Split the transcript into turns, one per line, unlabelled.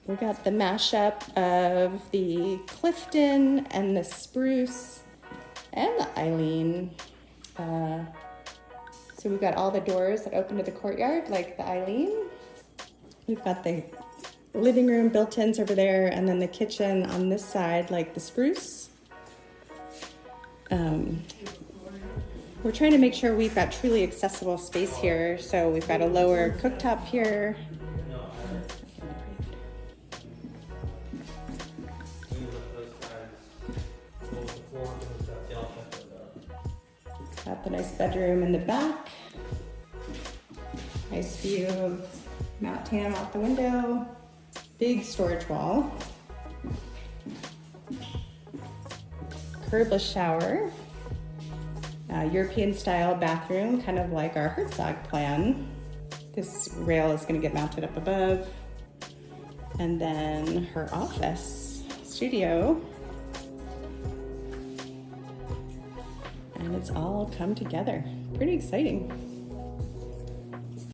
We got the mashup of the Clifton and the Spruce and the Eileen. So we've got all the doors that open to the courtyard, like the Eileen. We've got the living room built-ins over there, and then the kitchen on this side, like the Spruce. We're trying to make sure we've got truly accessible space here. So we've got a lower cooktop here. Got the nice bedroom in the back. Nice view of Mount Tam out the window. Big storage wall. Curbless shower. European style bathroom, kind of like our Herzog plan. This rail is going to get mounted up above. And then her office, studio. And it's all come together. Pretty exciting.